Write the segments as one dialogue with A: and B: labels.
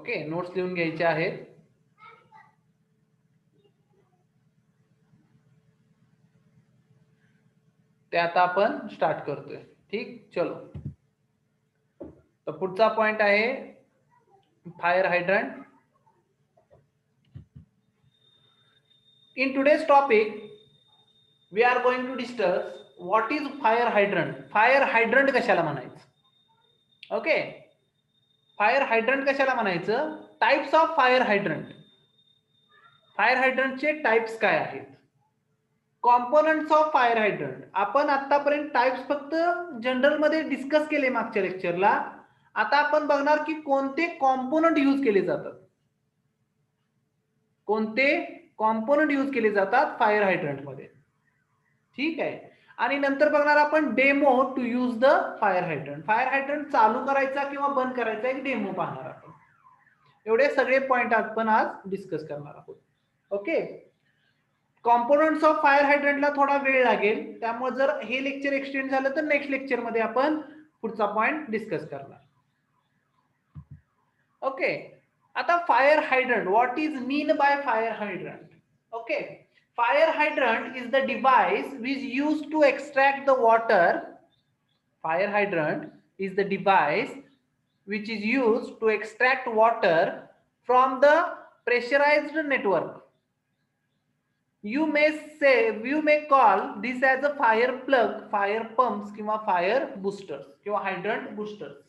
A: Okay, notes लिहून घ्यायचे आहेत. ते आता आपण स्टार्ट करतोय. ठीक, चलो. तर पुढचा पॉइंट आहे fire hydrant. In today's topic, we are going to discuss what is fire hydrant. Fire hydrant कशाला म्हणायचं? ओके, फायर हायड्रंट कशाला म्हणायचं? Types of fire hydrant. Fire हायड्रंटचे टाइप्स काय आहेत? Components of fire hydrant. आपण आतापर्यंत टाइप्स फक्त जनरल मध्ये डिस्कस केले मागच्या लेक्चरला. आता आपण बघणार की कोणते कॉम्पोनंट यूज केले जातात. कोणते कॉम्पोनंट यूज केले जातात फायर हायड्रंट मध्ये. ठीक आहे. आणि नंतर बघणार आपण demo to use the fire hydrant. Fire hydrant चालू करायचा किंवा बंद करायचा एक डेमो पाहणार आपण. एवढे सगळे पॉइंट आपण आज डिस्कस करणार आहोत. ओके, कॉम्पोनंट्स ऑफ फायर हायड्रंटला थोडा वेळ लागेल, त्यामुळे जर हे लेक्चर एक्सटेंड झालं तर नेक्स्ट लेक्चर मध्ये आपण पुढचा पॉइंट डिस्कस करणार. ओके, आता fire hydrant, what is mean by fire hydrant? Okay, fire hydrant is the device which is used to extract the water. Fire hydrant is the device which is used to extract water from the pressurized network. You may call this as a fire plug, fire pumps किंवा fire boosters किंवा hydrant boosters.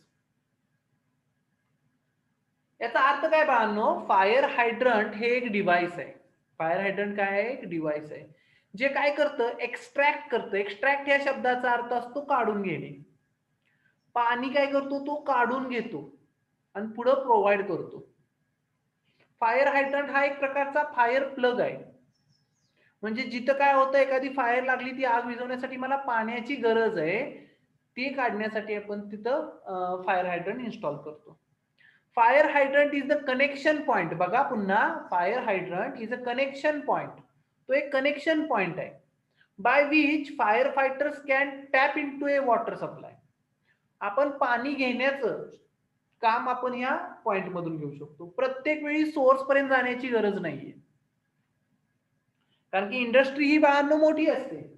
A: याचा अर्थ काय बाळांनो? Fire hydrant हे एक device आहे. Fire hydrant काय आहे? एक डिव्हाइस आहे जे काय करतं? एक्स्ट्रॅक्ट करतं. एक्स्ट्रॅक्ट या शब्दाचा अर्थ असतो काढून घेणे. पाणी काय करतो? तो काढून घेतो आणि पुढे प्रोव्हाइड करतो. फायर हायड्रंट हा एक प्रकारचा फायर प्लग आहे. म्हणजे जिथं काय होतं, एखादी फायर लागली, ती आग विझवण्यासाठी मला पाण्याची गरज आहे, ते काढण्यासाठी आपण तिथं फायर हायड्रंट इन्स्टॉल करतो. Fire hydrant is the connection point. बघा पुन्हा, fire hydrant is a connection point. तो एक कनेक्शन पॉइंट आहे by which firefighters can tap into a water supply. आपण पाणी घेण्याचं काम आपण या पॉइंट मधून घेऊ शकतो. प्रत्येक वेळी सोर्स पर्यंत जाण्याची गरज नाहीये, कारण की इंडस्ट्री ही बाळांनो मोठी असते.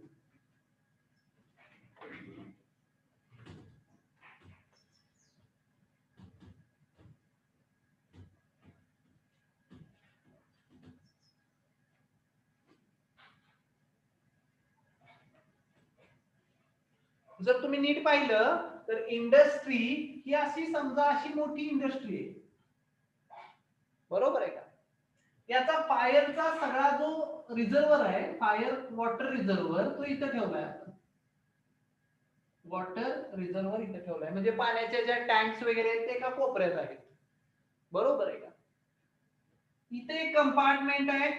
A: जर तुम्ही नीट पाहिलं तर इंडस्ट्री ही अशी समजा अशी मोठी इंडस्ट्री आहे, बरोबर आहे का? याचा फायरचा सगळा जो रिझर्वर आहे, फायर वॉटर रिझर्वर, तो इथं ठेवलाय. आपण वॉटर रिझर्वर इथं ठेवलाय, म्हणजे पाण्याच्या ज्या टँक्स वगैरे आहेत ते एका कोपऱ्यात आहेत, बरोबर आहे का? इथे एक कंपार्टमेंट आहे,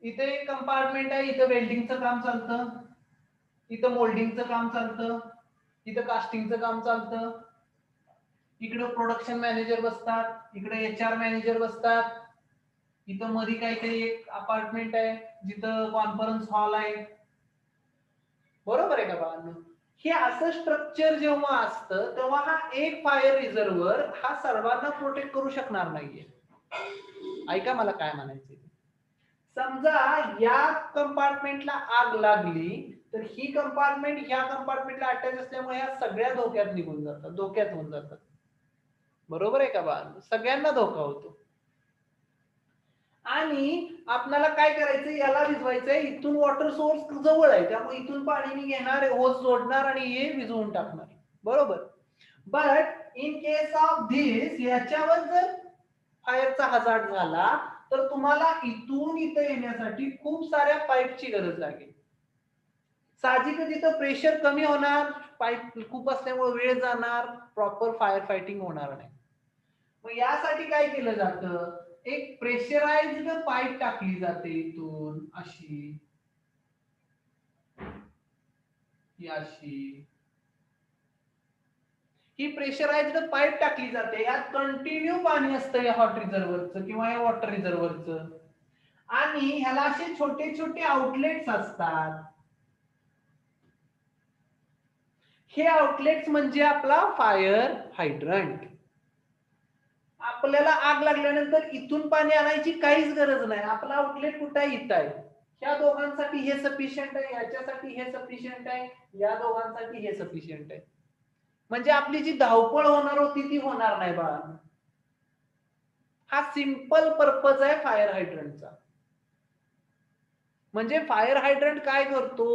A: इथे एक कंपार्टमेंट आहे, इथं वेल्डिंगचं काम चालतं, इथं मोल्डिंगचं काम चालतं, इथं कास्टिंगचं काम चालतं, इकडे प्रोडक्शन मॅनेजर बसतात, इकडे HR मॅनेजर बसतात, इथं मध्ये काहीतरी एक अपार्टमेंट आहे जिथं कॉन्फरन्स हॉल आहे, बरोबर आहे का बाळांनो? हे असं स्ट्रक्चर जेव्हा असतं तेव्हा हा एक फायर रिझर्वर हा सर्वांना प्रोटेक्ट करू शकणार नाहीये. ऐका मला काय म्हणायचंय. समजा या कंपार्टमेंटला आग लागली तर ही कंपार्टमेंट ह्या कंपार्टमेंटला अटॅच असल्यामुळे ह्या सगळ्या धोक्यात निघून जातात, धोक्यात होऊन जातात, बरोबर आहे का बाळांनो? सगळ्यांना धोका होतो. आणि आपल्याला काय करायचंय, याला विझवायचंय. इथून वॉटर सोर्स जवळ आहे, त्यामुळे इथून पाणी मी घेणार, होस जोडणार आणि हे विझवून टाकणार, बरोबर. But in case of this, याच्यावर जर फायरचा हजार्ड झाला तर तुम्हाला इथून इथं येण्यासाठी खूप साऱ्या पाईपची गरज लागेल. साहजिकच इथं प्रेशर कमी होणार, पाईप खूप असल्यामुळे वेळ जाणार, प्रॉपर फायर फायटिंग होणार नाही. मग यासाठी काय केलं जातं, एक प्रेशराइज्ड पाईप टाकली जाते इथून अशी, अशी ही प्रेशराइज्ड पाईप टाकली जाते. यात कंटिन्यू पाणी असतं या हॉट रिझर्वरचं किंवा या वॉटर रिझर्वरचं, आणि ह्याला असे छोटे छोटे आउटलेट्स असतात. हे आउटलेट्स म्हणजे आपला फायर हायड्रंट. आपल्याला आग लागल्यानंतर इथून पाणी आणायची काहीच गरज नाही. आपला आउटलेट कुठं आहे? इथं आहे. ह्या दोघांसाठी हे सफिशियंट आहे, ह्याच्यासाठी हे सफिशियंट आहे, या दोघांसाठी हे सफिशियंट आहे. म्हणजे आपली जी धावपळ होणार होती ती होणार नाही बाळा. हा सिंपल पर्पज आहे फायर हायड्रंटचा. म्हणजे फायर हायड्रंट काय करतो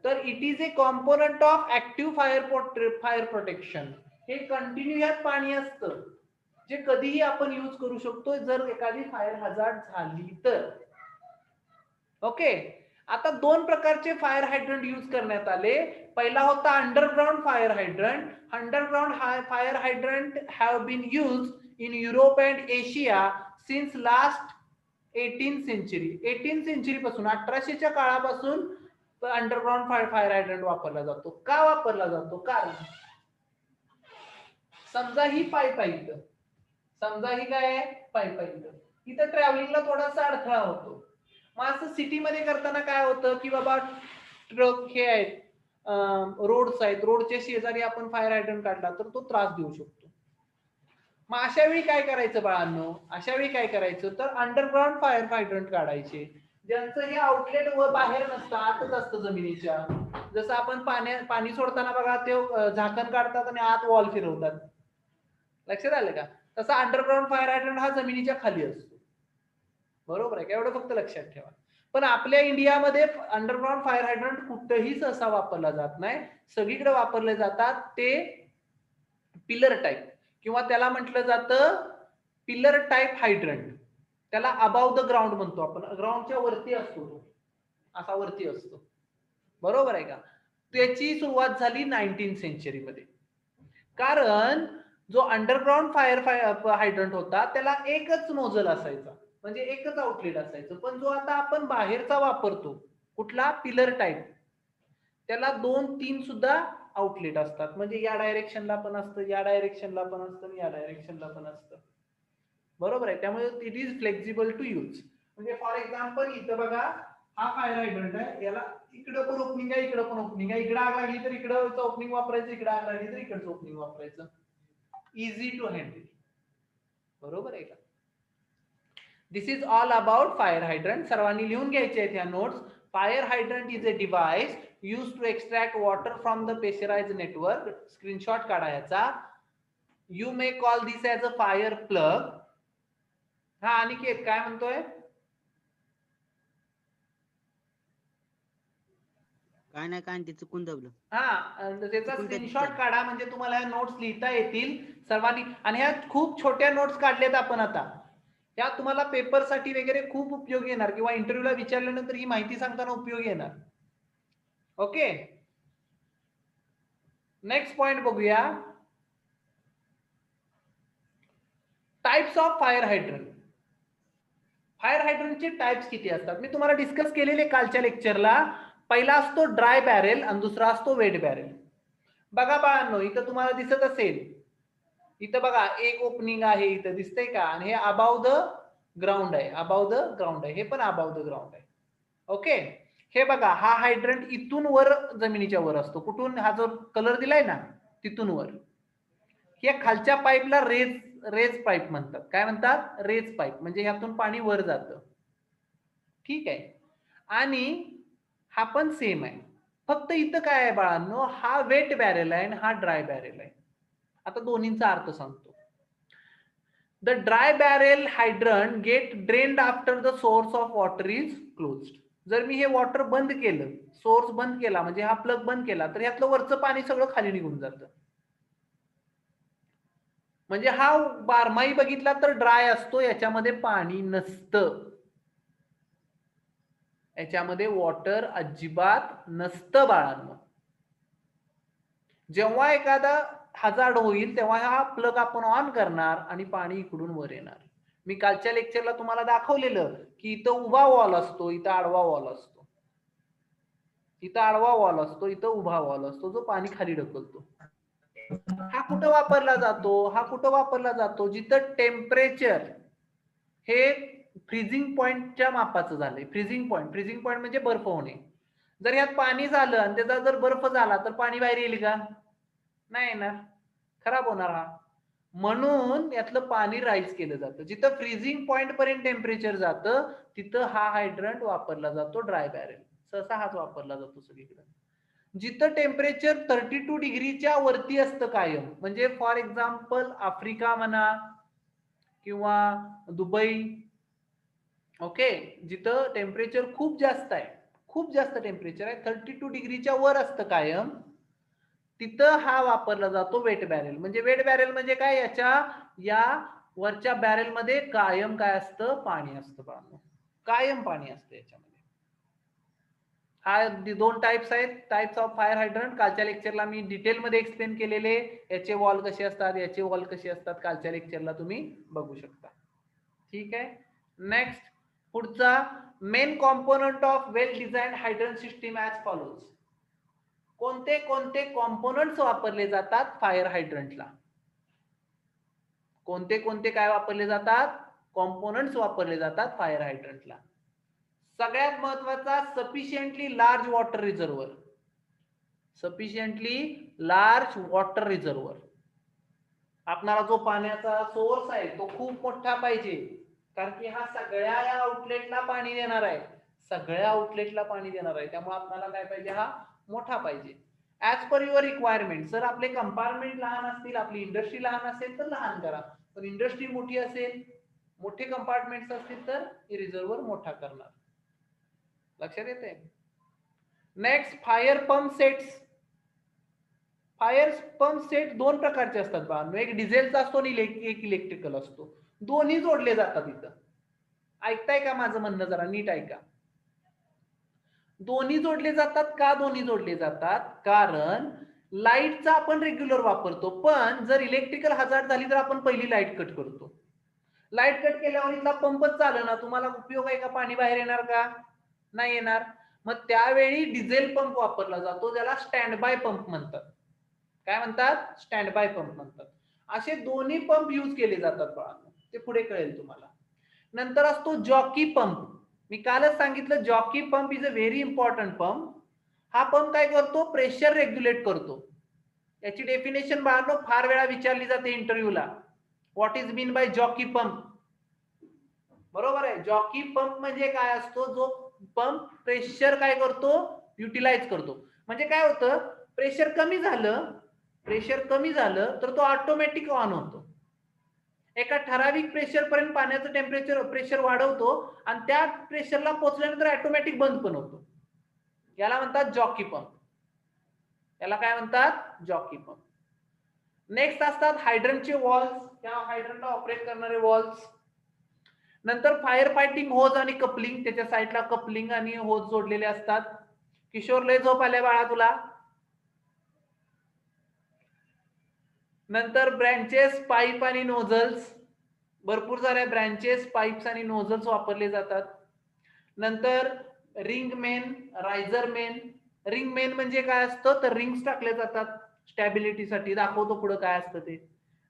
A: तर it is a component of active fire protection. हे कंटिन्यू यात पाणी असतं जे कधीही आपण यूज करू शकतो जर एखादी फायर हजार्ड झाली तर. ओके, आता दोन प्रकारचे फायर हायड्रंट यूज करण्यात आले. पहिला होता underground fire hydrant. Underground fire hydrant have been use in Europe and Asia since last 18th century. 18th century पासून 1800च्या काळापासून अंडरग्राउंड फायर हायड्रंट वापरला जातो. का वापरला जातो? कारण समजा ही पाईप आहे इथं, समजा ही काय आहे? पाईप आहे इथं. इथं ट्रॅव्हलिंगला थोडासा अडथळा होतो. मग असं सिटीमध्ये करताना काय होतं की बाबा ट्रक हे आहेत, रोड्स आहेत, रोडच्या शेजारी आपण फायर हायड्रंट काढला तर तो त्रास देऊ शकतो. मग अशा वेळी काय करायचं बाळांनो? अशा वेळी काय करायचं तर अंडरग्राउंड फायर हायड्रंट काढायचे ज्यांचं हे आउटलेट व बाहेर नसतं, आतच असतं जमिनीच्या. जसं आपण पाणी सोडताना बघा ते झाकण काढतात आणि आत वॉल फिरवतात. लक्षात आलं का? तसा अंडरग्राउंड फायर हायड्रंट हा जमिनीच्या खाली असतो. बरोबर आहे का? एवढं फक्त लक्षात ठेवा. पण आपल्या इंडियामध्ये अंडरग्राउंड फायर हायड्रंट कुठेही सहसा वापरला जात नाही. सगळीकडे वापरले जातात ते पिलर टाईप किंवा त्याला म्हटलं जातं पिलर टाईप हायड्रंट. त्याला अबाव द ग्राउंड म्हणतो आपण. ग्राउंडच्या वरती असतो तो, असा वरती असतो. बरोबर आहे का? त्याची सुरुवात झाली 19th सेंचुरीमध्ये. कारण जो अंडरग्राउंड फायर हायड्रंट होता त्याला एकच नोझल असायचा, म्हणजे एकच आउटलेट असायचं. पण जो आता आपण बाहेरचा वापरतो कुठला पिलर टाईप, त्याला 2-3 सुद्धा आउटलेट असतात. म्हणजे या डायरेक्शनला पण असतं, या डायरेक्शनला पण असतं, या डायरेक्शनला पण असतं. बरोबर आहे? त्यामुळे it is flexible to use. म्हणजे फॉर एक्झाम्पल इथं बघा हा फायर हायड्रंट आहे, याला इकडं पण ओपनिंग आहे, इकडं पण ओपनिंग आहे. इकडं आग लागली तर इकडं ओपनिंग वापरायचं, इकडं आग लागली तर इकडचं ओपनिंग वापरायचं. Easy to handle. बरोबर आहे का? This is all about fire hydrant. सर्वांनी लिहून घ्यायचे आहेत ह्या notes. Fire hydrant is a device used to extract water from the pressurized network. Screenshot काढा याचा. You may call this as a fire plug. हा अनिकेत काय म्हणतोय?
B: काय नाही काय ते चुकून दाबलं.
A: हा, त्याचा स्क्रीनशॉट काढा म्हणजे तुम्हाला नोट्स लिहिता येतील सर्वांनी. आणि ह्या खूप छोट्या नोट्स काढल्यात आपण आता. ह्या तुम्हाला पेपर साठी वगैरे खूप उपयोगी येणार किंवा इंटरव्ह्यूला विचारल्यानंतर ही माहिती सांगताना उपयोगी येणार. ओके, नेक्स्ट पॉइंट बघूया. Types of fire hydrant. Fire हायड्रंटचे टाइप्स किती असतात मी तुम्हाला डिस्कस केलेले कालच्या लेक्चरला. पहिला असतो ड्राय बॅरेल आणि दुसरा असतो वेट बॅरेल. बघा बाळांनो इथं तुम्हाला दिसत असेल, इथं बघा एक ओपनिंग आहे, इथं दिसतंय का? आणि हे अबाव द ग्राउंड आहे, अबाव द ग्राउंड आहे, हे पण अबाव द ग्राउंड आहे. ओके, हे बघा हा हायड्रंट इथून वर जमिनीच्या वर असतो. कुठून? हा जो कलर दिलाय ना तिथून वर. हे खालच्या पाईपला रेज पाईप म्हणतात. काय म्हणतात? Raise pipe. म्हणजे ह्यातून पाणी वर जातं. ठीक आहे. आणि हा पण सेम आहे. फक्त इथं काय आहे बाळांनो, हा वेट बॅरेल आहे आणि हा ड्राय बॅरेल आहे. आता दोन्हींचा अर्थ सांगतो. The dry barrel hydrant get drained after the source of water is closed. जर मी हे वॉटर बंद केलं, सोर्स बंद केला म्हणजे हा प्लग बंद केला, तर यातलं वरचं पाणी सगळं खाली निघून जातं. म्हणजे हा बारमाही बघितला तर ड्राय असतो, याच्यामध्ये पाणी नसतं, याच्यामध्ये वॉटर अजिबात नसतं बाळांनो. जेव्हा एखादा हजार्ड होईल तेव्हा हा प्लग आपण ऑन करणार आणि पाणी इकडून वर येणार. मी कालच्या लेक्चरला तुम्हाला दाखवलेलं की इथं उभा वॉल असतो, इथं आडवा वॉल असतो, इथं आडवा वॉल असतो, इथं उभा वॉल असतो जो पाणी खाली ढकलतो. हा कुठं वापरला जातो? हा कुठं वापरला जातो? जिथं टेम्परेचर हे फ्रीजिंग पॉइंटच्या मापाचं झालंय. फ्रीजिंग पॉइंट म्हणजे बर्फ होणे. जर यात पाणी झालं आणि त्याचा जर बर्फ झाला तर पाणी बाहेर येईल का? नाही येणार, खराब होणार हा. म्हणून यातलं पाणी राईज केलं जातं. जिथं फ्रीजिंग पॉइंट पर्यंत टेम्परेचर जातं तिथं हा हायड्रंट वापरला जातो, ड्राय बॅरेल. सहसा हाच वापरला जातो सगळीकडे. जिथं टेम्परेचर 32 डिग्रीच्या वरती असतं कायम, म्हणजे फॉर एक्झाम्पल आफ्रिका म्हणा किंवा दुबई, ओके, जिथं टेम्परेचर खूप जास्त आहे, खूप जास्त टेम्परेचर आहे, 32 डिग्रीच्या वर असतं कायम, तिथं हा वापरला जातो वेट बॅरेल. म्हणजे वेट बॅरेल म्हणजे काय, या वरच्या बॅरेल मध्ये कायम काय असतं, पाणी असतं बाळांनो, कायम पाणी असतं याच्यामध्ये. हा दोन टाइप्स आहेत, टाइप्स ऑफ फायर हायड्रंट. कालच्या लेक्चरला मी डिटेल मध्ये एक्सप्लेन केलेले, याचे वॉल कसे असतात, याचे वॉल कसे असतात, कालच्या लेक्चरला तुम्ही बघू शकता. ठीक आहे. नेक्स्ट पुढचा, main component of well design hydrant system as follows. कोणते कोणते कॉम्पोनंट्स वापरले जातात फायर हायड्रंटला? कोणते कोणते काय वापरले जातात? कॉम्पोनंट्स वापरले जातात फायर हायड्रंटला. सगळ्यात महत्वाचा, sufficiently large water reservoir. Sufficiently large water reservoir. आपणाला जो पाण्याचा सोर्स आहे तो खूप मोठा पाहिजे, कारण की हा सगळ्या या आउटलेटला पाणी देणार आहे, सगळ्या आउटलेटला पाणी देणार आहे. त्यामुळे आपल्याला काय पाहिजे, हा मोठा पाहिजे. As per your requirement. Sir आपले कंपार्टमेंट लहान असतील, आपली इंडस्ट्री लहान असेल तर लहान करा, पण इंडस्ट्री मोठी असेल, मोठे कंपार्टमेंट असतील तर रिझर्व्हर मोठा करणार. लक्षात येते? Next, fire pump sets. Fire pump set दोन प्रकारचे असतात बाळांनो, एक डिझेलचा असतो आणि एक इलेक्ट्रिकल असतो. दोन्ही जोडले जातात इथं. ऐकताय का माझं म्हणणं? जरा नीट ऐका. दोन्ही जोडले जातात का? दोन्ही जोडले जातात कारण लाईटचा आपण रेग्युलर वापरतो, पण जर इलेक्ट्रिकल हजार्ड झाली तर आपण पहिली लाईट कट करतो. लाईट कट केल्यावर इथला पंपच चालला ना, तुम्हाला उपयोग आहे का? पाणी बाहेर येणार का? नाही येणार. मग त्यावेळी डिझेल पंप वापरला जातो, ज्याला स्टँड बाय पंप म्हणतात. काय म्हणतात? स्टँड बाय पंप म्हणतात. असे दोन्ही पंप यूज केले जातात बाळांनो, ते पुढे कळेल तुम्हाला. नंतर असतो जॉकी पंप. मी कालच सांगितलं, jockey pump is a very important pump. हा पंप काय करतो? प्रेशर रेग्युलेट करतो. याची डेफिनेशन बाळांनो फार वेळा विचारली जाते इंटरव्ह्यूला. What is mean by jockey pump? बरोबर आहे. जॉकी पंप म्हणजे काय असतो? जो पंप प्रेशर काय करतो? युटिलाइज करतो. म्हणजे काय होतं? प्रेशर कमी झालं तर तो ऑटोमॅटिक ऑन होतो. एका ठराविक प्रेशर पर्यंत पाण्याचं प्रेशर वाढवतो आणि त्या प्रेशरला पोहोचल्यानंतर ऑटोमॅटिक बंद पण होतो. याला म्हणतात जॉकी पंप. याला काय म्हणतात? Jockey pump. नेक्स्ट असतात हायड्रंटचे वॉल्स. त्या हायड्रंटला ऑपरेट करणारे वॉल्स. नंतर फायर फायटिंग होज आणि कपलिंग. त्याच्या साईडला कपलिंग आणि होज जोडलेले असतात. किशोर, लय झोप आल्या बाळा तुला. नंतर ब्रँचेस, पाईप आणि नोझल्स. भरपूर साऱ्या ब्रँचेस, पाईप्स आणि नोझल्स वापरले जातात. नंतर ring main, riser main. Ring main म्हणजे काय असतं? तर रिंग्स टाकले जातात स्टॅबिलिटीसाठी. दाखवतो पुढे काय असतं ते.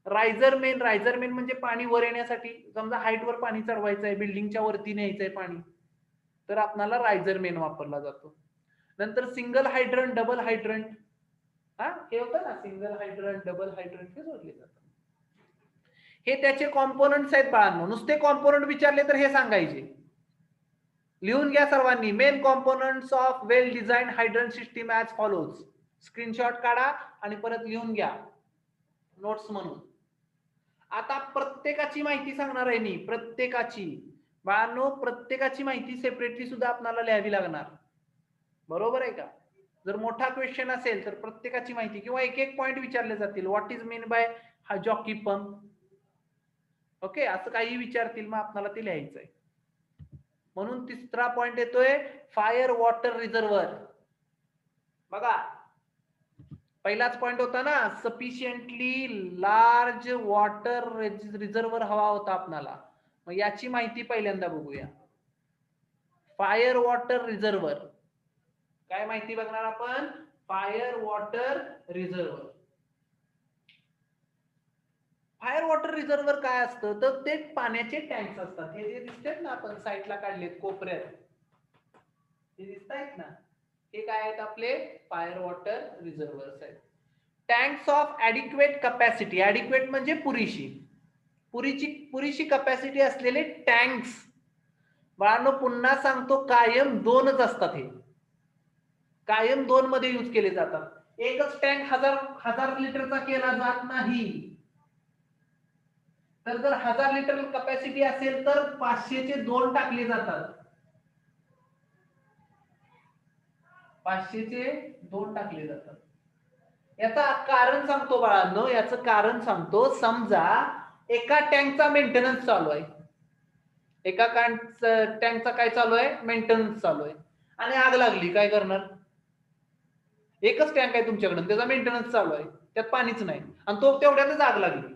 A: रायझर मेन म्हणजे पाणी वर येण्यासाठी. समजा हाईट वर पाणी चढवायचं आहे, बिल्डिंगच्या वरती न्यायचंय पाणी, तर आपल्याला रायझर मेन वापरला जातो. नंतर सिंगल हायड्रंट, डबल हायड्रंट. हा, हे होतं ना, सिंगल हायड्रंट, डबल हायड्रंट, हे जोडले जातात. हे त्याचे कॉम्पोनंट्स आहेत बाळांनो. नुसते कॉम्पोनंट विचारले तर हे सांगायचे. लिहून घ्या सर्वांनी. Main components of well design hydrant system as follows. Screenshot काढा आणि परत लिहून घ्या नोट्स म्हणून. आता प्रत्येकाची माहिती सांगणार आहे मी, प्रत्येकाची. बाळांनो, प्रत्येकाची माहिती सेपरेटली सुद्धा आपल्याला लिहावी लागणार. बरोबर आहे का? जर मोठा क्वेश्चन असेल तर प्रत्येकाची माहिती, किंवा एक एक पॉइंट विचारले जातील. व्हॉट इज मीन बाय हा जॉकी पंप? ओके, असं काही विचारतील, मग आपल्याला ते लिहायचं आहे. म्हणून तिसरा पॉइंट येतोय, फायर वॉटर रिझर्व्हर. बघा, पहिलाच पॉइंट होता ना, सफिशियंटली लार्ज वॉटर रिझर्व्हर हवा होता आपल्याला. मग याची माहिती पहिल्यांदा बघूया. फायर वॉटर रिझर्व्हर काय माहिती बघणार आपण? Fire water reservoir. Fire water reservoir काय असतं? तर ते पाण्याचे टँक्स असतात. हे जे दिसतात ना, आपण साईडला काढलेत कोपऱ्यात, हे दिसत आहेत ना, हे काय आहेत? आपले फायर वॉटर रिझर्व्हर्स आहेत. Tanks of adequate capacity, adequate म्हणजे पुरेशी, पुरेशी कपॅसिटी असलेले टँक्स. बाळांनो पुन्हा सांगतो, कायम दोनच असतात, हे कायम दोन मध्ये यूज केले जातात. एकच टँक हजार लिटरचा केला जात नाही. तर जर 1000 लिटर कपॅसिटी असेल तर 500 चे 2 टाकले जातात. 500 चे 2 टाकले जातात. याचा कारण सांगतो बाळांनो, याचं कारण सांगतो. समजा एका टँकचा मेंटेनन्स चालू आहे, एका टँकचा काय चालू आहे, मेंटेनन्स चालू आहे, आणि आग लागली, काय करणार? एकच टँक आहे तुमच्याकडे, त्याचा मेंटेनन्स चालू आहे, त्यात पाणीच नाही, आणि तो तेवढ्यातच आग लागली.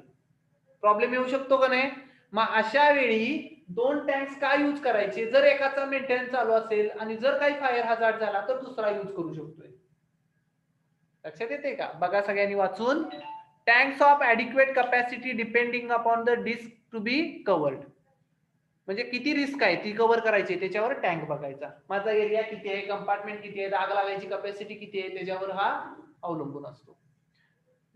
A: प्रॉब्लेम येऊ शकतो का नाही? मग अशा वेळी दोन टँक्स काय यूज करायचे? जर एकाचा मेंटेनन्स चालू असेल आणि जर काही फायर हजार्ड झाला तर दुसरा यूज करू शकतोय. लक्षात येते का? बघा सगळ्यांनी वाचून. Tanks of adequate capacity depending upon the risk to be covered. म्हणजे किती रिस्क आहे ती कव्हर करायची त्याच्यावर टँक बघायचा. माझा एरिया किती आहे, कंपार्टमेंट किती आहे, आग लागायची कपॅसिटी किती आहे, त्याच्यावर हा अवलंबून असतो.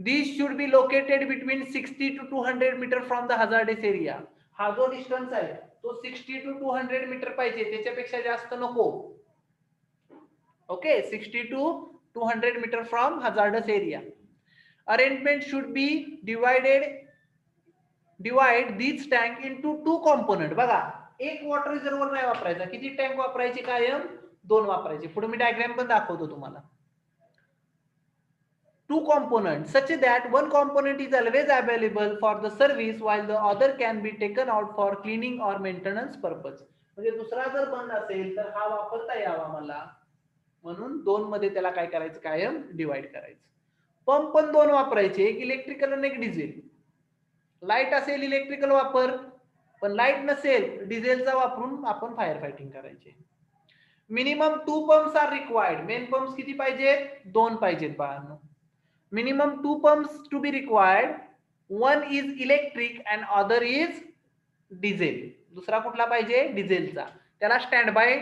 A: These should be located between 60 to 200 metre from the hazardous area. हा जो डिस्टन्स आहे तो 60 to 200 मीटर पाहिजे, त्याच्यापेक्षा जास्त नको. Okay, 60 to 200 metre from hazardous area. Arrangement should be divide these tank into two component. बघा, एक वॉटर रिझर्व्हर नाही वापरायचा. किती टँक वापरायचे? कायम दोन वापरायचे. पुढे मी डायग्राम पण दाखवतो तुम्हाला. Two components such that one component is always available for the service while the other can be taken out for cleaning or maintenance purpose. म्हणजे दुसरा जर बंद असेल तर हा वापरता यावा मला, म्हणून दोन मध्ये त्याला काय करायचं, कायम डिवाइड करायचं. पंप पण दोन वापरायचे, एक इलेक्ट्रिकल आणि एक डिझेल. लाईट असेल इलेक्ट्रिकल वापर, पण लाईट नसेल डिझेलचा वापरून आपण फायर फायटिंग करायचे. Minimum 2 pumps are required. Main pumps किती पाहिजेत? 2 पाहिजेत बाळांनो. Minimum 2 pumps to be required. One is electric and other is diesel. दुसरा कुठला पाहिजे? डिझेलचा. त्याला स्टँड बाय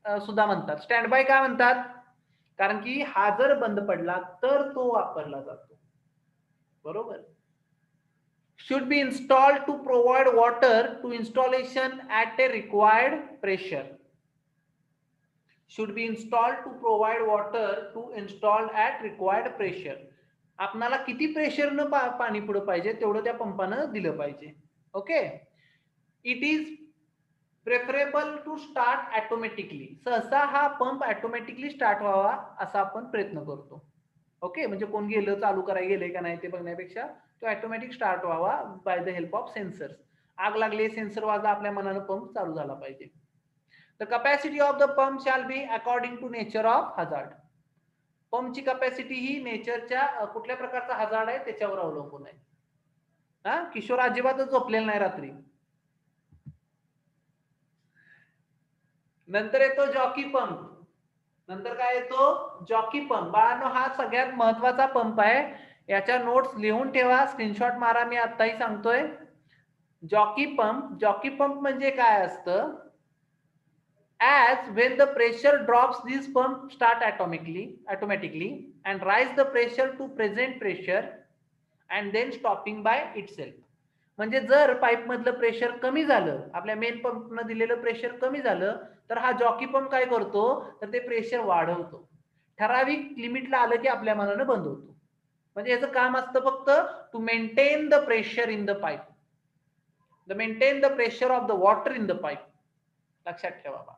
A: सुद्धा म्हणतात. स्टँड बाय का म्हणतात? कारण की हा जर बंद पडला तर तो वापरला जातो. बरोबर. Should be installed to provide water to installation at a required pressure. Should be installed to provide water to install at required pressure. आपणाला किती प्रेशरनं पाणी पुढे पाहिजे तेवढं त्या पंपानं दिलं पाहिजे. Okay. It is preferable to start automatically. सहसा हा पंप ऑटोमॅटिकली स्टार्ट व्हावा असा आपण प्रयत्न करतो. ओके, म्हणजे कोण गेलं, चालू करायला गेले का नाही ते बघण्यापेक्षा तो ऑटोमॅटिक स्टार्ट व्हावा by the help of sensors. आग लागली, सेन्सर वाजला, आपल्या मनानं पंप चालू झाला पाहिजे. The capacity of the pump shall be according to nature of hazard. पंपची कपॅसिटी ही नेचरच्या कुठल्या प्रकारचा हजार्ड आहे त्याच्यावर अवलंबून आहे. हा, किशोर अजिबातच झोपलेला नाही रात्री. नंतर येतो जॉकी पंप. नंतर काय येतो? Jockey pump. बाळांनो हा सगळ्यात महत्वाचा पंप आहे. याच्या नोट्स लिहून ठेवा, स्क्रीनशॉट मारा, मी आताही सांगतोय. Jockey pump. जॉकी पंप म्हणजे काय असतं? As when the pressure drops, this pump start automatically and rise the pressure to present pressure and then stopping by itself. म्हणजे जर पाईप मधलं प्रेशर कमी झालं, आपल्या मेन पंपनं दिलेलं प्रेशर कमी झालं, तर हा जॉकी पंप काय करतो, तर ते प्रेशर वाढवतो. ठराविक लिमिटला आलं की आपल्या मनानं बंद होतो. म्हणजे याचं काम असतं फक्त to maintain the pressure in the pipe, the maintain the pressure of the water in the pipe. लक्षात ठेवा बा.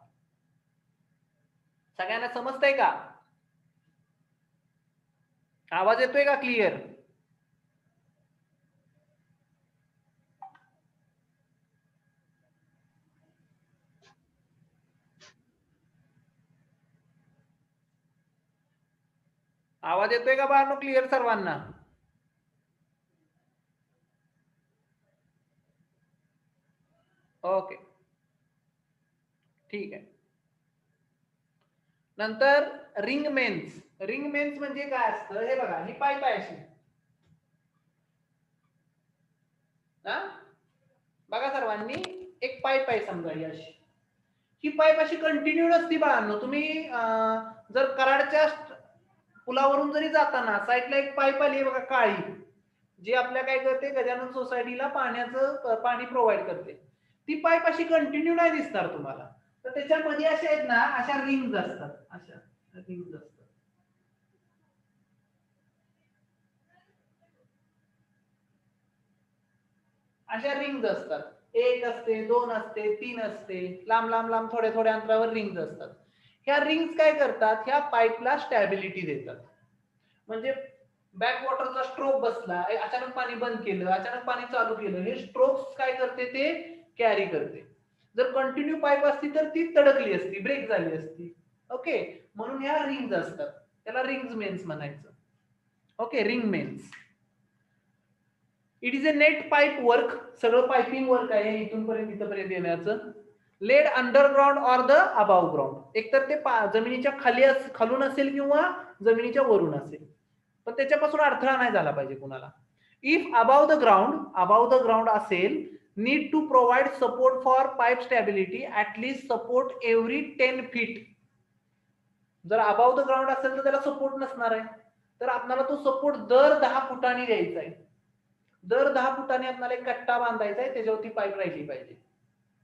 A: सगळ्यांना समजतंय का? आवाज येतोय का क्लिअर? आवाज येतोय का बाळांनो क्लिअर सर्वांना? ओके, ठीक आहे. नंतर रिंग मेन्स. रिंग मेन्स म्हणजे काय असतं? हे बघा, ही पाईप आहे अशी. बघा सर्वांनी, एक पाईप आहे समजा ही अशी. ही पाईप अशी कंटिन्यू नसती बाळांनो. तुम्ही जर कराडच्या पुलावरून जरी जाताना साईडला एक पाईप आली बघा काळी, जी आपल्या काय करते, गजानन सोसायटीला पाणी प्रोव्हाइड करते. ती पाईप अशी कंटिन्यू नाही दिसणार तुम्हाला, तर त्याच्यामध्ये अशा आहेत ना, अशा रिंग्स असतात, अशा रिंग्स असतात. अशा रिंग्स असतात, एक असते, दोन असते, तीन असते, लांब लांब लांब थोड्या थोड्या अंतरावर रिंग्स असतात. ह्या रिंग्स काय करतात, ह्या पाईपला स्टॅबिलिटी देतात. म्हणजे बॅक वॉटरचा स्ट्रोक बसला, अचानक पाणी बंद केलं, अचानक पाणी चालू केलं, हे स्ट्रोक्स काय करते, ते कॅरी करते. जर कंटिन्यू पाईप असती तर ती तडकली असती, ब्रेक झाली असती. ओके, म्हणून ह्या रिंग्स असतात, त्याला रिंग्स मेन्स म्हणायचं. Okay, ring mains. It is a net pipe work, सगळं पाइपिंग वर्क आहे इथून पर्यंत इथपर्यंत येण्याचं. Laid underground or the above ground, एकतर ते जमिनीच्या खालून असेल किंवा जमिनीच्या वरून असेल, पण त्याच्यापासून अडथळा नाही झाला पाहिजे कुणाला. इफ अबाव द ग्राउंड असेल, need to provide support for pipe stability at least support every 10 feet. जर अबाव द ग्राउंड असेल तर त्याला सपोर्ट नसणार आहे, तर आपल्याला तो सपोर्ट दर 10 फुटांनी द्यायचा आहे. दर 10 फुटांनी आपल्याला एक कट्टा बांधायचा आहे, त्याच्यावरती पाईप राहिली पाहिजे,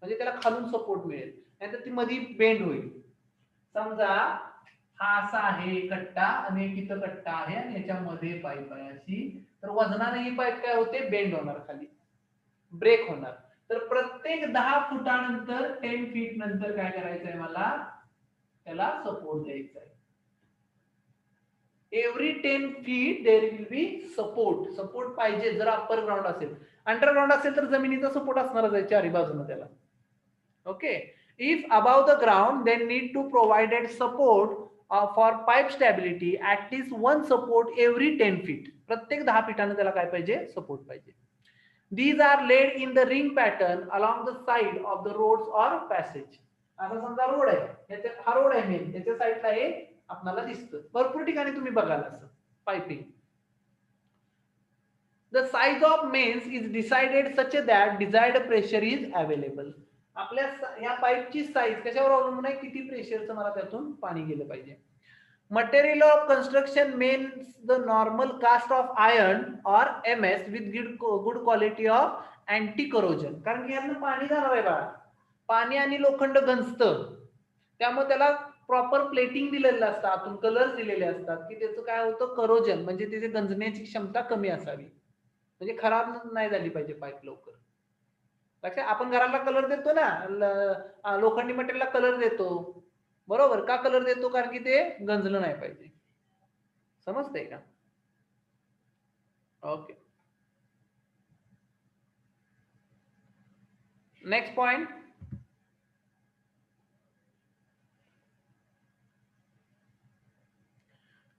A: म्हणजे त्याला खालून सपोर्ट मिळेल, नाहीतर ती मध्ये बेंड होईल. समजा हा असा आहे कट्टा आणि एक इथं कट्टा आहे आणि याच्यामध्ये पाईप आहे अशी, तर वजनाने ही पाईप काय होते, बेंड होणार, खाली ब्रेक होणार. तर प्रत्येक 10 फुटानंतर 10 फीट नंतर काय करायचंय मला, त्याला सपोर्ट द्यायचा आहे. Every 10 feet there will be support पाहिजे जर अप्पर ग्राउंड असेल. अंडरग्राउंड असेल तर जमिनीचा सपोर्ट असणारच आहे चारी बाजूने त्याला. Okay, if above the ground then need to provided support for pipe stability at least 1 support every 10 feet. प्रत्येक 10 फीटाने त्याला काय पाहिजे, सपोर्ट पाहिजे. These are laid in the ring pattern along the side of the roads or passage. आता समजा road आहे, हा road आहे मेन, त्याच्या साईडला हे आपल्याला दिसतं, भरपूर ठिकाणी तुम्ही बघाल असं piping. The size of mains is decided such that desired pressure is available. आपल्या ह्या पाईपची साईज कशावर अवलंबून आहे, किती प्रेशरचं मला त्यातून पाणी गेलं पाहिजे. Material of construction means the normal cast of iron or MS with good quality of anti-corrosion. कारण की यातनं पाणी जाणार आहे बघा, पाणी आणि लोखंड गंजतं, त्यामुळे त्याला प्रॉपर प्लेटिंग दिलेलं असतं, आतून कलर्स दिलेले असतात की त्याचं काय होतं, करोजन, म्हणजे त्याची गंजण्याची क्षमता कमी असावी, म्हणजे खराब नाही झाली पाहिजे पाईप लवकर. लक्षात, आपण घराला कलर देतो ना, लोखंडी मटेरियलला कलर देतो, बरोबर, का कलर देतो, कारण की ते गंजलं नाही पाहिजे. समजतंय का? Okay, next point.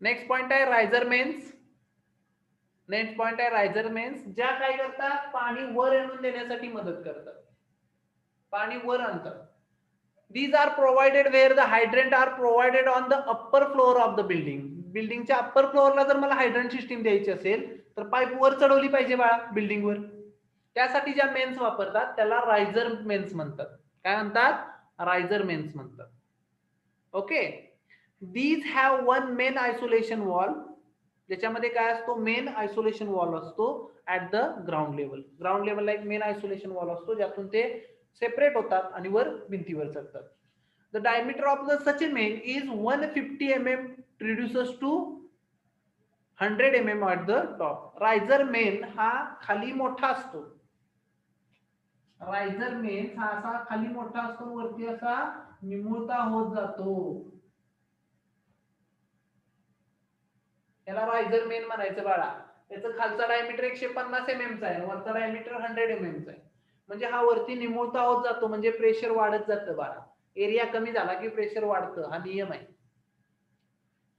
A: Next point आहे रायझर मेन्स. नेक्स्ट पॉइंट आहे रायझर मेन्स, ज्या काय करतात, पाणी वर आणून देण्यासाठी मदत करतात, पाणी वर आणतात. These are provided where the hydrant are provided on the upper floor of the building. बिल्डिंगच्या अप्पर फ्लोअरला जर मला हायड्रंट सिस्टीम द्यायची असेल तर पाईप वर चढवली पाहिजे बाळा बिल्डिंगवर. त्यासाठी ज्या मेन्स वापरतात त्याला रायझर मेन्स म्हणतात. काय म्हणतात? रायझर मेन्स म्हणतात. Okay, these have one main isolation wall. ज्याच्यामध्ये काय असतो, मेन आयसोलेशन वॉल असतो at the ground level. Ground लेवलला एक मेन आयसोलेशन वॉल असतो ज्यातून ते सेपरेट होतात आणि वर भिंतीवर चढतात. The diameter of the such a main is 150 mm reduces to 100 mm at the top. Riser main हा खाली मोठा असतो, रायझर मेन हा असा खाली मोठा असतो, वरती असा निमुळता होत जातो, याला रायझर मेन म्हणायचं बाळा. त्याचं खालचा डायमीटर 150 mm चा आहे, वरचा डायमीटर 100 mm चा आहे, म्हणजे हा वरती निमुळता होत जातो, म्हणजे प्रेशर वाढत जातं बाळा. एरिया कमी झाला की प्रेशर वाढतं, हा नियम आहे.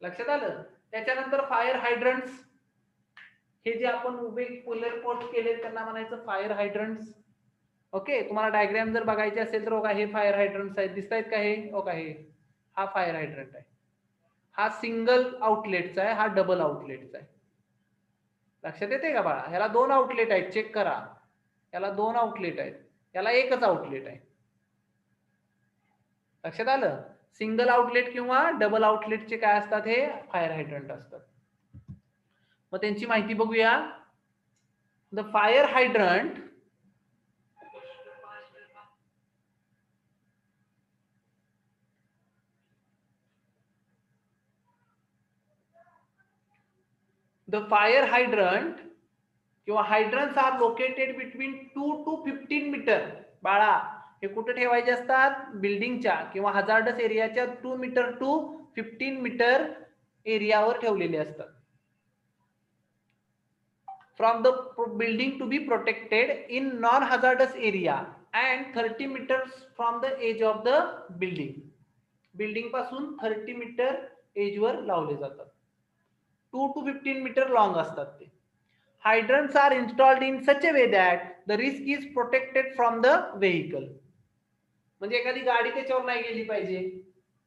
A: लक्षात आलं? त्याच्यानंतर फायर हायड्रंट्स, हे जे आपण उभे पुलर पोस्ट केले त्यांना म्हणायचं फायर हायड्रंट्स. ओके, तुम्हाला डायग्राम जर बघायचे असेल तर बघा, हे फायर हायड्रंट्स आहेत, दिसतायत का हे? बघा, हे हा फायर हायड्रंट आहे, हा सिंगल आउटलेटचा आहे, हा डबल आउटलेटचा आहे. लक्षात येते का बाळा? ह्याला 2 आउटलेट आहेत, चेक करा, याला 2 आउटलेट आहेत, याला एकच आउटलेट आहे. लक्षात आलं? सिंगल आउटलेट किंवा डबल आउटलेटचे काय असतात, हे फायर हायड्रंट असतात. मग त्यांची माहिती बघूया. द फायर हायड्रंट किंवा hydrants are located between 2 to 15 metre. बाळा, हे कुठे ठेवायचे असतात, बिल्डिंगच्या किंवा हजार्डस एरियाच्या 2 मीटर टू 15 मीटर एरियावर ठेवलेले असतात. From the building to be protected in non hazardous area and 30 metres from the edge of the building. Building पासून 30 मीटर एजवर लावले जातात. 2 to 15 मीटर लॉंग असतात ते. Hydrants are installed in such a way that the risk is protected from the vehicle. म्हणजे एखादी गाडी त्याच्यावर नाही गेली पाहिजे,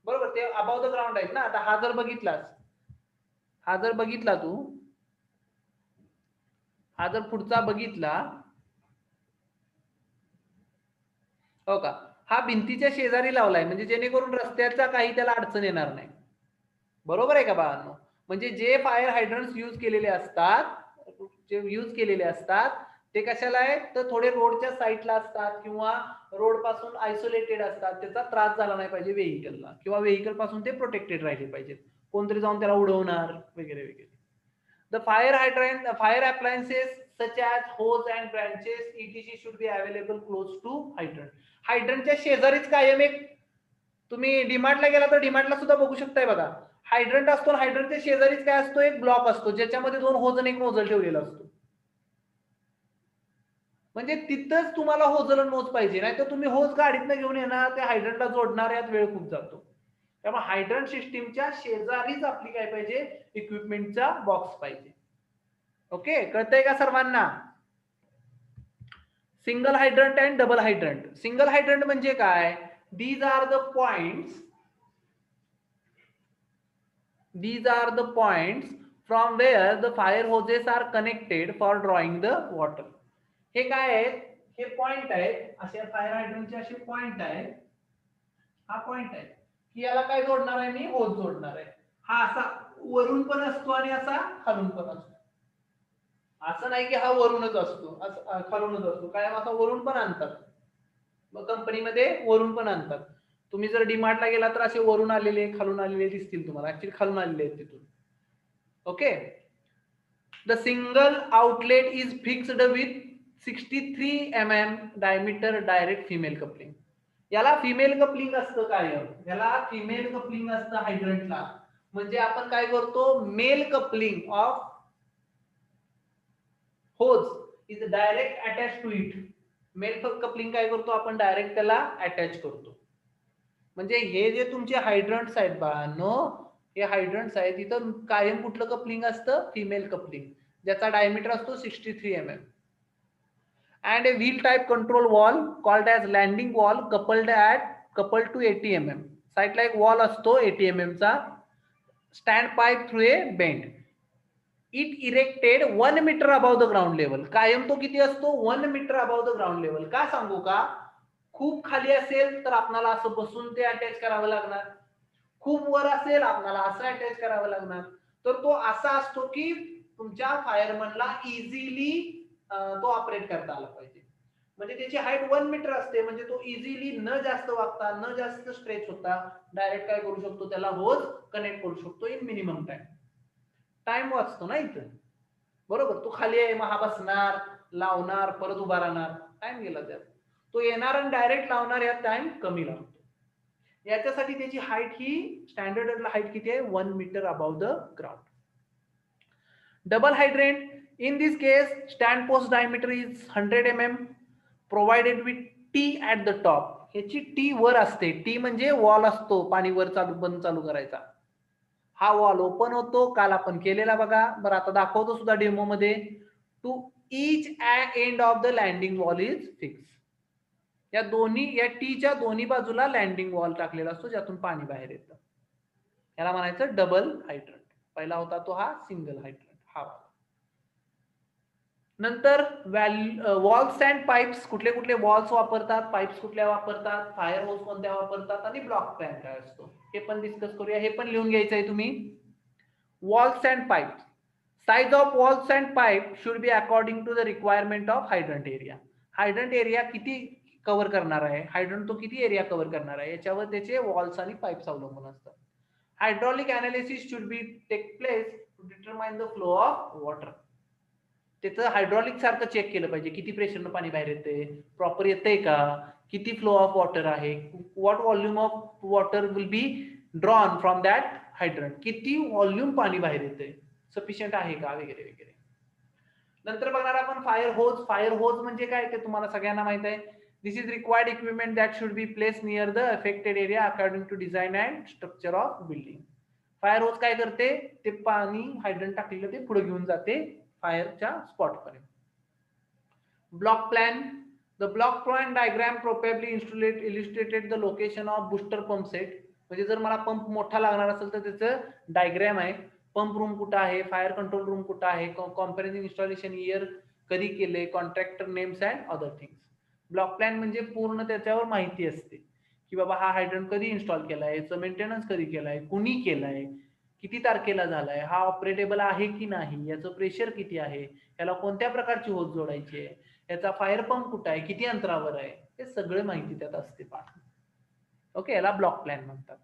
A: बरोबर. ते अबाव द ग्राउंड आहेत ना. आता हा जर बघितला तू, हा जर पुढचा बघितला, हो का, हा भिंतीच्या शेजारी लावलाय, म्हणजे जेणेकरून रस्त्याचा काही त्याला अडचण येणार नाही. बरोबर आहे का बाळांनो? म्हणजे जे फायर हायड्रंट्स यूज केलेले असतात ते कशाला आहेत, तर थोडे रोडच्या साईडला असतात किंवा रोड पासून आयसोलेटेड असतात. त्याचा त्रास झाला नाही पाहिजे व्हेइकलला, किंवा व्हेइकल पासून ते प्रोटेक्टेड राहिले पाहिजेत, कोणतरी जाऊन त्याला उडवणार वगैरे वगैरे. The fire appliances such as hose and branches etc should be available close to hydrant. हायड्रंटच्या शेजारीच कायम एक, तुम्ही डीमार्टला गेला तर डीमार्टला सुद्धा बघू शकताय बघा, हायड्रंट असतो. हायड्रंटच्या शेजारीच काय असतो, एक ब्लॉक असतो ज्याच्यामध्ये 2 होज आणि एक नोझल ठेवलेला असतो. म्हणजे तिथंच तुम्हाला होज आणि नोज पाहिजे, नाही तर तुम्ही होज गाडीतनं घेऊन येणार, त्या हायड्रंटला जोडणार, यात वेळ खूप जातो. त्यामुळे हायड्रंट सिस्टीमच्या शेजारीच आपली काय पाहिजे, इक्विपमेंटचा बॉक्स पाहिजे. ओके, कळतंय का सर्वांना? Single hydrant and double hydrant. Single hydrant म्हणजे काय, these are the points from where the fire hoses are connected for drawing the water. हे काय आहेत, हे पॉइंट आहेत, अशा फायर हायड्रंटचे असे पॉइंट आहेत. हा पॉइंट आहे की याला काय जोडणार आहे, मी होज जोडणार आहे. हा असा वरून पण असतो आणि असा खालून पण असतो. असं नाही की हा वरूनच असतो, खालूनच असतो, कायम असा वरून पण आणतात. मग कंपनीमध्ये वरून पण आणतात. तुम्ही जर डीमार्टला गेला तर असे वरून आलेले खालून आलेले दिसतील तुम्हाला, ऍक्च्युअली खालून आलेले आहेत तिथून. Okay. The single outlet is fixed with 63 mm diameter direct female coupling. याला फिमेल कपलिंग असतं कायम, याला फिमेल कपलिंग असतं हायड्रंटला. म्हणजे आपण काय करतो, male coupling of hose is direct attach to it. Male coupling काय करतो आपण, डायरेक्ट त्याला अटॅच करतो. म्हणजे हे जे तुमचे हायड्रंट्स आहेत बाळांनो, हे हायड्रंट्स आहेत, इथं कायम कुठलं कपलिंग असतं, फिमेल कपलिंग, ज्याचा डायमीटर असतो 63 mm. and a wheel type control wall called as landing wall coupled to 80 mm. साइडला एक वॉल असतो 80 mm चा, stand pipe through a bend. It erected 1 metre above the ground level. कायम तो किती असतो, 1 metre above the ground level. का सांगू का, खूप खाली असेल तर आपल्याला असं बसून ते अटॅच करावं लागणार, खूप वर असेल आपल्याला असं अटॅच करावं लागणार. तर तो असा असतो की तुमच्या फायरमनला इझिली तो ऑपरेट करता आला पाहिजे. म्हणजे त्याची हाईट 1 मीटर असते, म्हणजे तो इझिली न जास्त वागता, न जास्त स्ट्रेच होता, डायरेक्ट काय करू शकतो, त्याला होज कनेक्ट करू शकतो इन मिनिमम टाइम वाचतो ना इथं, बरोबर. तो खाली आहे, मग हा बसणार, लावणार, परत उभा राहणार, टाइम गेला त्यात. तो येणार आणि डायरेक्ट लावणार, यात टाइम कमी लागतो. याच्यासाठी त्याची हाईट ही स्टँडर्ड हाईट किती आहे, 1 metre above the ground. Double hydrant, in this case stand post diameter is 100 mm provided with T at the top. ह्याची T वर असते. T म्हणजे वॉल असतो, पाणी वर चालू बंद चालू करायचा. हा वॉल ओपन होतो, काल आपण केलेला बघा. बरं आता दाखवतो सुद्धा डेमो मध्ये. To each end of the landing valve is fix. या टीच्या दोन्ही बाजूला लँडिंग वॉल टाकलेला असतो, ज्यातून पाणी बाहेर येतं. याला म्हणायचं डबल हायड्रंट. पहिला होता तो हा सिंगल हायड्रंट, हा. नंतर वॉल्स अँड पाईप्स, कुठले कुठले वॉल्स वापरतात, पाईप्स कुठल्या वापरतात, फायर होस कोणत्या वापरतात आणि ब्लॉक प्लॅन काय असतो हे पण डिस्कस करूया. हे पण लिहून घ्यायचं आहे तुम्ही. Valves and pipes. Size of valves and pipe should be according to the requirement of hydrant area. Hydrant area किती कव्हर करणार आहे, हायड्रंट तो किती एरिया कव्हर करणार आहे याच्यावर त्याचे वॉल्स आणि पाईप्स अवलंबून असतात. Hydraulic analysis should be take place to determine the flow of water. त्याचं हायड्रॉलिक सारखं चेक केलं पाहिजे, किती प्रेशरनं पाणी बाहेर येते, प्रॉपर येतंय का, किती फ्लो ऑफ वॉटर आहे, what volume of water will be drawn from that hydrant, किती व्हॉल्यूम पाणी बाहेर येते, सफिशियंट आहे का वगैरे वगैरे. नंतर बघणार आपण फायर होज. फायर होज म्हणजे काय ते तुम्हाला सगळ्यांना माहित आहे. This is required equipment that should be place near the affected area according to design and structure of building. Fire hose काय करते, ते पाणी हायड्रंट टाकलेलं ते पुढे घेऊन जाते फायरच्या स्पॉट पर्यंत. Block plan. The block plan diagram probably illustrated the location of booster pump set. म्हणजे जर मला पंप मोठा लागणार असेल तर त्याचं डायग्राम आहे. पंप रूम कुठं आहे, फायर कंट्रोल रूम कुठं आहे, कॉम्पॅरेटिव्ह इन्स्टॉलेशन इयर कधी केले, contractor names and other things. Block plan म्हणजे पूर्ण त्याच्यावर माहिती असते की बाबा हा हायड्रंट कधी इन्स्टॉल केलाय, याचं मेंटेनन्स कधी केलाय, कुणी केलाय, किती तारखेला झालाय, हा ऑपरेटेबल आहे की नाही, याचं प्रेशर किती आहे, याला कोणत्या प्रकारची होज जोडायची आहे, याचा फायर पंप कुठं आहे, किती अंतरावर आहे, हे सगळे माहिती त्यात असते पाठ. ओके, याला ब्लॉक प्लॅन म्हणतात.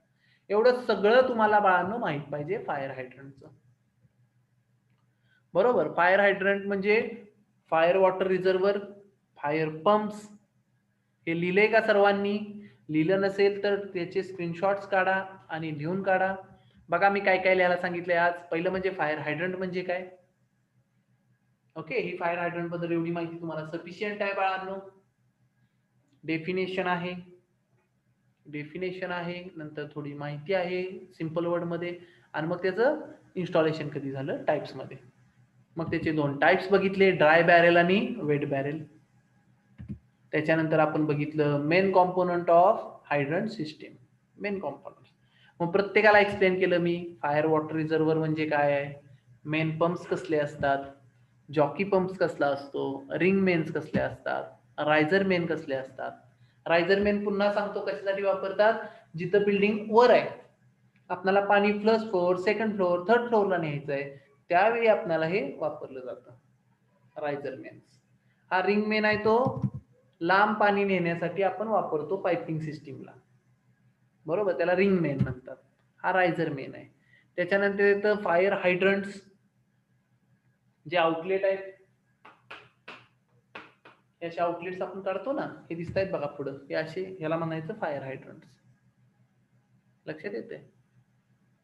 A: एवढं सगळं तुम्हाला बाळांनो माहित पाहिजे फायर हायड्रंटचं. बरोबर. फायर हायड्रंट म्हणजे fire water reservoir, fire pumps. हे लिहिलंय का सर्वांनी? लिहिलं नसेल तर त्याचे स्क्रीनशॉट्स काढा आणि लिहून काढा. बघा मी काय काय लिहायला सांगितलंय आज. पहिलं म्हणजे फायर हायड्रंट म्हणजे काय. ओके, ही फायर हायड्रंट बद्दल एवढी माहिती तुम्हाला सफिशियंट आहे बाळांनो. डेफिनेशन आहे, डेफिनेशन आहे, नंतर थोडी माहिती आहे सिंपल वर्ड मध्ये, आणि मग त्याचं इन्स्टॉलेशन कधी झालं टाइप्स मध्ये. मग त्याचे दोन टाइप्स बघितले, ड्राय बॅरेल आणि वेट बॅरेल. त्याच्यानंतर आपण बघितलं main component of hydrant system, main component. मग प्रत्येकाला एक्सप्लेन केलं मी. फायर वॉटर रिझर्व्हर म्हणजे काय आहे, मेन पंप्स कसले असतात, जॉकी पंप्स कसला असतो, रिंग मेन्स कसले असतात, रायझर मेन कसले असतात. रायझर मेन पुन्हा सांगतो कशासाठी वापरतात, जिथं बिल्डिंग वर आहे, आपल्याला पाणी first floor, second floor, third फ्लोअरला न्यायचं आहे, त्यावेळी आपल्याला हे वापरलं जातं रायझर मेन्स. हा रिंग मेन आहे, तो लांब पाणी नेण्यासाठी आपण वापरतो पाइपिंग सिस्टीमला, बरोबर, त्याला रिंग मेन म्हणतात. हा रायझर मेन आहे. त्याच्यानंतर येतं फायर हायड्रंट्स, जे आउटलेट आहेत. याचे आउटलेट्स आपण काढतो ना, हे दिसत आहेत बघा पुढं, हे असे, ह्याला म्हणायचं फायर हायड्रंट्स. लक्षात येते.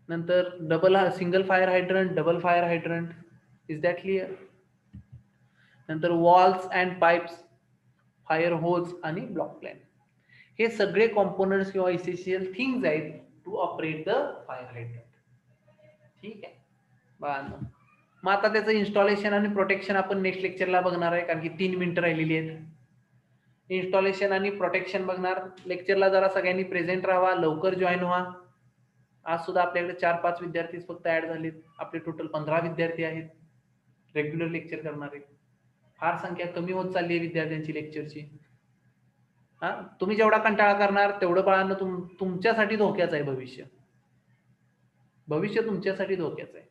A: नंतर double single fire hydrant, double fire hydrant. Is that clear. नंतर walls and pipes, fire hose आणि ब्लॉक प्लॅन. हे सगळे कॉम्पोनंट्स किंवा इसेन्शियल थिंग्स आहेत to operate the fire hydrant. ठीक आहे बाळांनो. मग आता त्याचं इन्स्टॉलेशन आणि प्रोटेक्शन आपण नेक्स्ट लेक्चरला बघणार आहे, कारण की 3 मिनिटं राहिलेली आहेत. इन्स्टॉलेशन आणि प्रोटेक्शन बघणार. लेक्चरला जरा सगळ्यांनी प्रेझेंट राहा, लवकर जॉईन व्हा. आज सुद्धा आपल्याकडे 4-5 विद्यार्थी फक्त ऍड झालेत. आपले टोटल 15 विद्यार्थी आहेत रेग्युलर लेक्चर करणारे. फार संख्या कमी होत चालली आहे विद्यार्थ्यांची लेक्चरची. हा, तुम्ही जेवढा कंटाळा करणार तेवढं बाळांना तुमच्यासाठी धोक्याचं आहे भविष्य. भविष्य तुमच्यासाठी धोक्याचं आहे.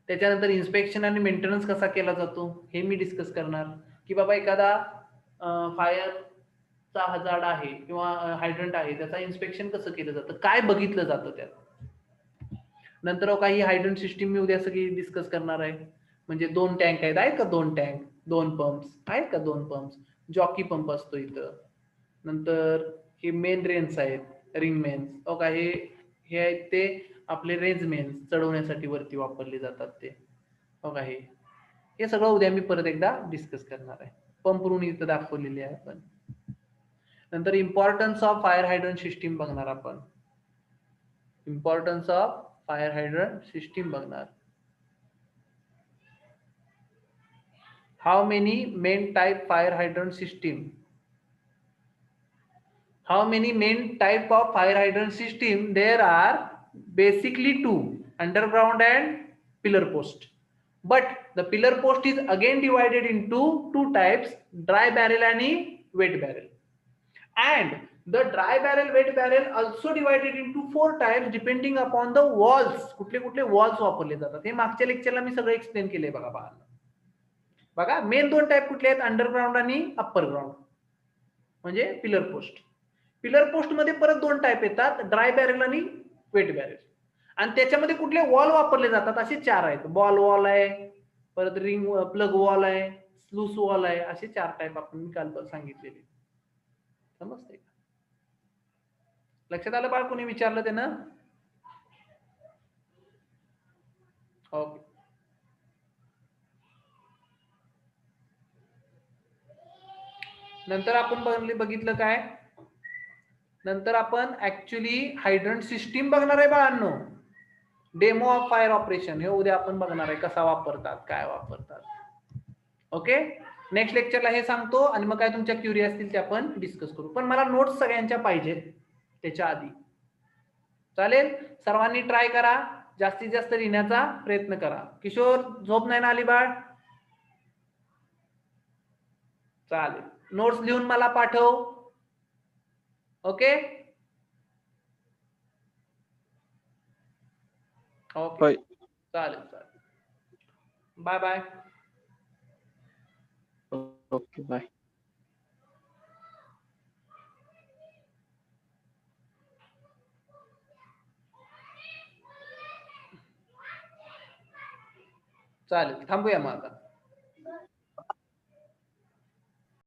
A: त्याच्यानंतर इन्स्पेक्शन आणि मेंटेनन्स कसा केला जातो हे मी डिस्कस करणार, की बाबा एखादा फायरचा हजार्ड आहे किंवा हायड्रंट आहे, त्याचा इन्स्पेक्शन कसं केलं जातं, काय बघितलं जातं त्यात. नंतर काही हायड्रंट सिस्टीम मी उद्या सगळी डिस्कस करणार आहे. म्हणजे 2 टँक आहेत का, 2 टँक, 2 पंप्स आहेत का, 2 पंप्स, जॉकी पंप असतो इथं. नंतर हे मेन रेन्स आहेत, रिंग मेन्स. ओका, हे आहेत ते आपले रेंज मेन्स, चढवण्यासाठी वरती वापरले जातात ते. ओका, हे सगळं उद्या मी परत एकदा डिस्कस करणार आहे. पंप रूम इथं दाखवलेली आहे आपण. नंतर importance of fire hydrant system बघणार आपण. Importance of fire hydrant system बघणार. How many main type fire hydrant system? How many main type of fire hydrant system? There are basically 2, underground and pillar post. But the pillar post is again divided into two types, dry barrel आणि wet barrel. And the dry barrel wet barrel also divided into 4 types depending upon the walls. कुठले कुठले walls वापरले जातात हे मागच्या लेक्चरला मी सगळं explain केलंय बघा. बघा मेन 2 टाइप कुठले आहेत, अंडरग्राउंड आणि अप्पर ग्राउंड म्हणजे पिलर पोस्ट. पिलर पोस्ट मध्ये परत 2 टाइप येतात, ड्राय बॅरेल आणि वेट बॅरेल. आणि त्याच्यामध्ये कुठले वॉल वापरले जातात असे 4 आहेत. बॉल वॉल आहे, परत रिंग प्लग वॉल आहे, स्लूस वॉल आहे, असे 4 टाइप आपण काल सांगितलेले. समजते का? लक्षात आलं बाळ? कोणी विचारलं त्यानं? ओके. नंतर आपण बघितलं काय, नंतर आपण ऍक्च्युली हायड्रंट सिस्टीम बघणार आहे बाळांनो. डेमो ऑफ फायर ऑपरेशन हे उद्या आपण बघणार आहे, कसा वापरतात, काय वापरतात. ओके, नेक्स्ट लेक्चरला हे सांगतो आणि मग काय तुमच्या क्युरी असतील ते आपण डिस्कस करू. पण मला नोट्स सगळ्यांच्या पाहिजेत त्याच्या आधी. चालेल, सर्वांनी ट्राय करा, जास्तीत जास्त लिहिण्याचा प्रयत्न करा. किशोर झोप नाही ना आली बाळ? चालेल, नोट्स लिहून मला पाठव. ओके ओके, चालेल चालेल. Bye bye.
C: Okay bye.
A: चालेल, थांबूया मग आता.